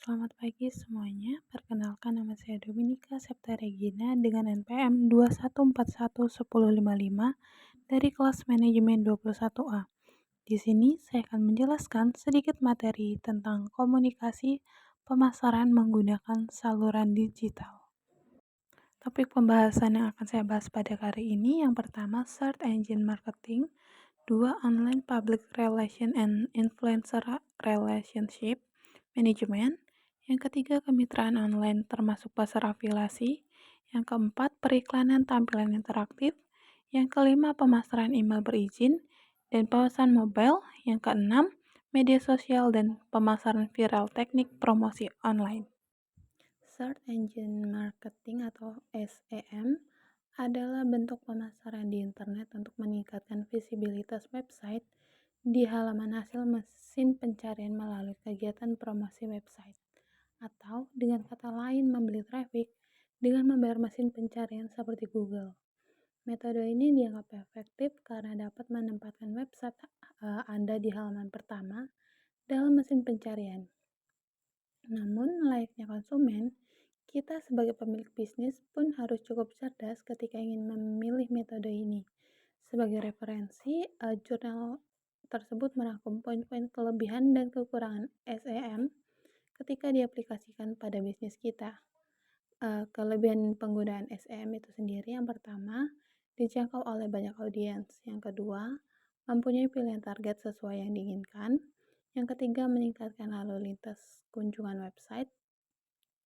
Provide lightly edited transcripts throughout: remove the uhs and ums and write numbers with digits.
Selamat pagi semuanya. Perkenalkan nama saya Dominika Septa Regina dengan NPM 21411055 dari kelas manajemen 21A. Di sini saya akan menjelaskan sedikit materi tentang komunikasi pemasaran menggunakan saluran digital. Topik pembahasan yang akan saya bahas pada kali ini yang pertama Search Engine Marketing, dua Online Public Relation and Influencer Relationship Management, yang ketiga kemitraan online termasuk pasar afiliasi, yang keempat periklanan tampilan interaktif, yang kelima pemasaran email berizin dan pemesan mobile, yang keenam media sosial dan pemasaran viral teknik promosi online. Search Engine Marketing atau SEM adalah bentuk pemasaran di internet untuk meningkatkan visibilitas website di halaman hasil mesin pencarian melalui kegiatan promosi website, atau dengan kata lain membeli traffic dengan membayar mesin pencarian seperti Google. Metode ini dianggap efektif karena dapat menempatkan website Anda di halaman pertama dalam mesin pencarian. Namun, layaknya konsumen, kita sebagai pemilik bisnis pun harus cukup cerdas ketika ingin memilih metode ini. Sebagai referensi, jurnal tersebut merangkum poin-poin kelebihan dan kekurangan SEM ketika diaplikasikan pada bisnis kita. Kelebihan penggunaan SEM itu sendiri, yang pertama, dijangkau oleh banyak audiens. Yang kedua, mempunyai pilihan target sesuai yang diinginkan. Yang ketiga, meningkatkan lalu lintas kunjungan website.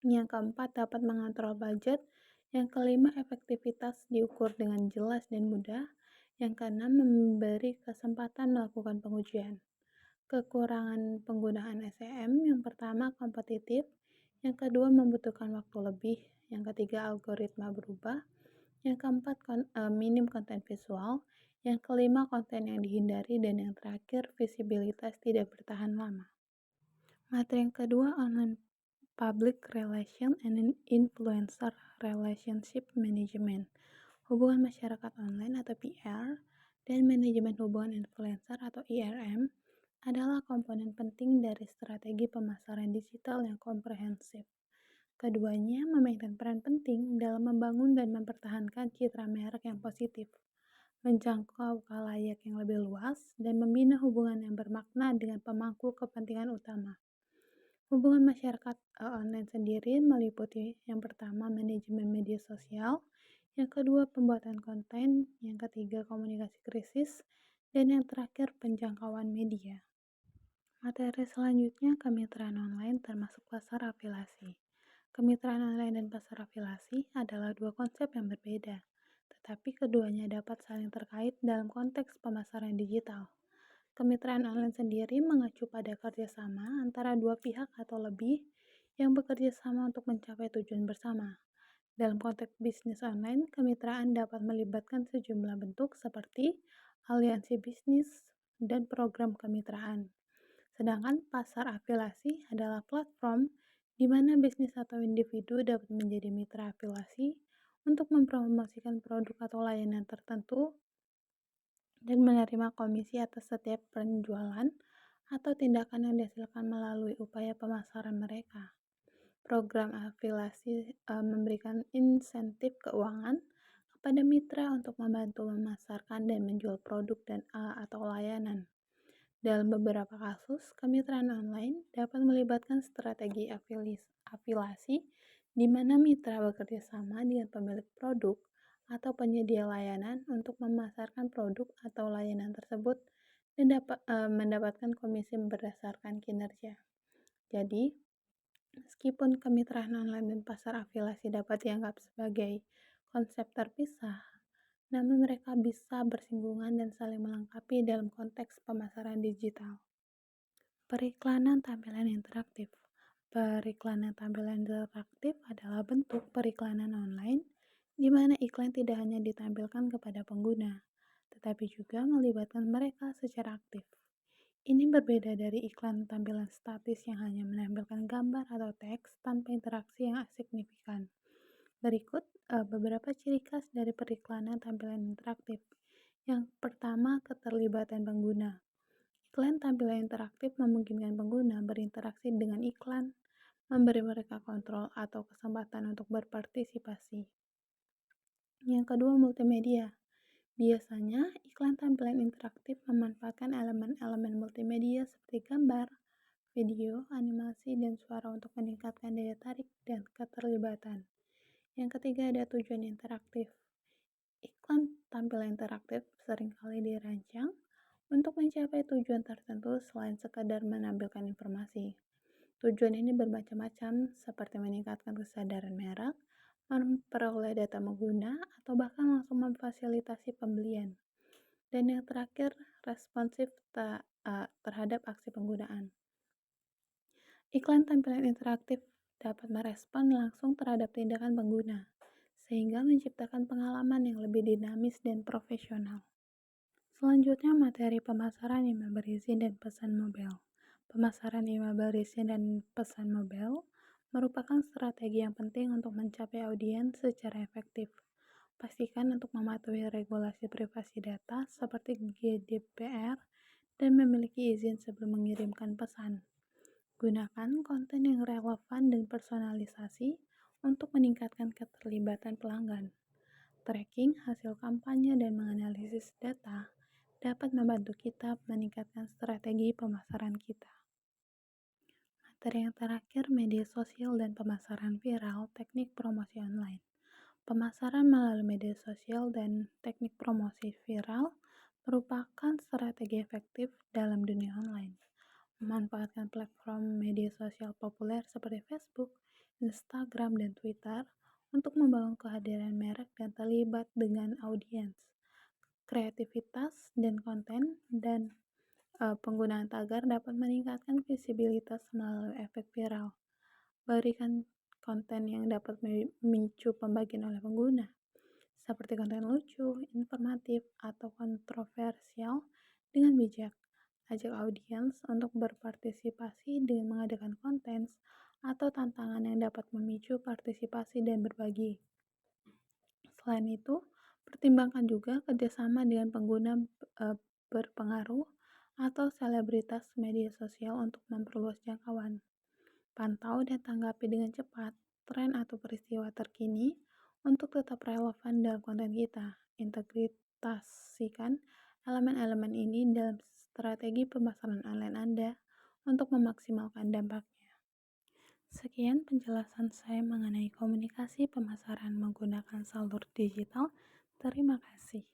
Yang keempat, dapat mengontrol budget. Yang kelima, efektivitas diukur dengan jelas dan mudah. Yang keenam, memberi kesempatan melakukan pengujian. Kekurangan penggunaan SEM, yang pertama, kompetitif. Yang kedua, membutuhkan waktu lebih. Yang ketiga, algoritma berubah. Yang keempat, minim konten visual. Yang kelima, konten yang dihindari. Dan yang terakhir, visibilitas tidak bertahan lama. Materi yang kedua, online Public Relation and Influencer Relationship Management, hubungan masyarakat online atau PR, dan manajemen hubungan influencer atau IRM adalah komponen penting dari strategi pemasaran digital yang komprehensif. Keduanya memainkan peran penting dalam membangun dan mempertahankan citra merek yang positif, menjangkau khalayak yang lebih luas, dan membina hubungan yang bermakna dengan pemangku kepentingan utama. Hubungan masyarakat online sendiri meliputi yang pertama manajemen media sosial, yang kedua pembuatan konten, yang ketiga komunikasi krisis, dan yang terakhir penjangkauan media. Materi selanjutnya kemitraan online termasuk pasar afiliasi. Kemitraan online dan pasar afiliasi adalah dua konsep yang berbeda, tetapi keduanya dapat saling terkait dalam konteks pemasaran digital. Kemitraan online sendiri mengacu pada kerjasama antara dua pihak atau lebih yang bekerja sama untuk mencapai tujuan bersama. Dalam konteks bisnis online, kemitraan dapat melibatkan sejumlah bentuk seperti aliansi bisnis dan program kemitraan. Sedangkan pasar afiliasi adalah platform di mana bisnis atau individu dapat menjadi mitra afiliasi untuk mempromosikan produk atau layanan tertentu dan menerima komisi atas setiap penjualan atau tindakan yang dihasilkan melalui upaya pemasaran mereka. Program afiliasi memberikan insentif keuangan kepada mitra untuk membantu memasarkan dan menjual produk dan atau layanan. Dalam beberapa kasus, kemitraan online dapat melibatkan strategi afiliasi di mana mitra bekerja sama dengan pemilik produk atau penyedia layanan untuk memasarkan produk atau layanan tersebut dan mendapatkan komisi berdasarkan kinerja. Jadi, meskipun kemitraan online dan pasar afiliasi dapat dianggap sebagai konsep terpisah, namun mereka bisa bersinggungan dan saling melengkapi dalam konteks pemasaran digital. Periklanan tampilan interaktif. Periklanan tampilan interaktif adalah bentuk periklanan online di mana iklan tidak hanya ditampilkan kepada pengguna, tetapi juga melibatkan mereka secara aktif. Ini berbeda dari iklan tampilan statis yang hanya menampilkan gambar atau teks tanpa interaksi yang signifikan. Berikut beberapa ciri khas dari periklanan tampilan interaktif. Yang pertama, keterlibatan pengguna. Iklan tampilan interaktif memungkinkan pengguna berinteraksi dengan iklan, memberi mereka kontrol atau kesempatan untuk berpartisipasi. Yang kedua, multimedia. Biasanya, iklan tampilan interaktif memanfaatkan elemen-elemen multimedia seperti gambar, video, animasi, dan suara untuk meningkatkan daya tarik dan keterlibatan. Yang ketiga, ada tujuan interaktif. Iklan tampilan interaktif seringkali dirancang untuk mencapai tujuan tertentu selain sekadar menampilkan informasi. Tujuan ini bermacam-macam, seperti meningkatkan kesadaran merek, memperoleh data pengguna, atau bahkan langsung memfasilitasi pembelian. Dan yang terakhir, responsif terhadap aksi penggunaan. Iklan tampilan interaktif dapat merespon langsung terhadap tindakan pengguna, sehingga menciptakan pengalaman yang lebih dinamis dan profesional. Selanjutnya, materi pemasaran email berisi dan pesan mobile. Pemasaran email berisi dan pesan mobile merupakan strategi yang penting untuk mencapai audiens secara efektif. Pastikan untuk mematuhi regulasi privasi data seperti GDPR dan memiliki izin sebelum mengirimkan pesan. Gunakan konten yang relevan dan personalisasi untuk meningkatkan keterlibatan pelanggan. Tracking hasil kampanye dan menganalisis data dapat membantu kita meningkatkan strategi pemasaran kita. Materi yang terakhir, media sosial dan pemasaran viral, teknik promosi online. Pemasaran melalui media sosial dan teknik promosi viral merupakan strategi efektif dalam dunia online. Memanfaatkan platform media sosial populer seperti Facebook, Instagram, dan Twitter untuk membangun kehadiran merek dan terlibat dengan audiens. Kreativitas dan konten dan penggunaan tagar dapat meningkatkan visibilitas melalui efek viral. Berikan konten yang dapat memicu pembagian oleh pengguna, seperti konten lucu, informatif, atau kontroversial dengan bijak. Ajak audiens untuk berpartisipasi dengan mengadakan konten atau tantangan yang dapat memicu partisipasi dan berbagi. Selain itu, pertimbangkan juga kerjasama dengan pengguna berpengaruh atau selebritas media sosial untuk memperluas jangkauan. Pantau dan tanggapi dengan cepat tren atau peristiwa terkini untuk tetap relevan dalam konten kita. Integrasikan elemen-elemen ini dalam strategi pemasaran online Anda untuk memaksimalkan dampaknya. Sekian penjelasan saya mengenai komunikasi pemasaran menggunakan salur digital. Terima kasih.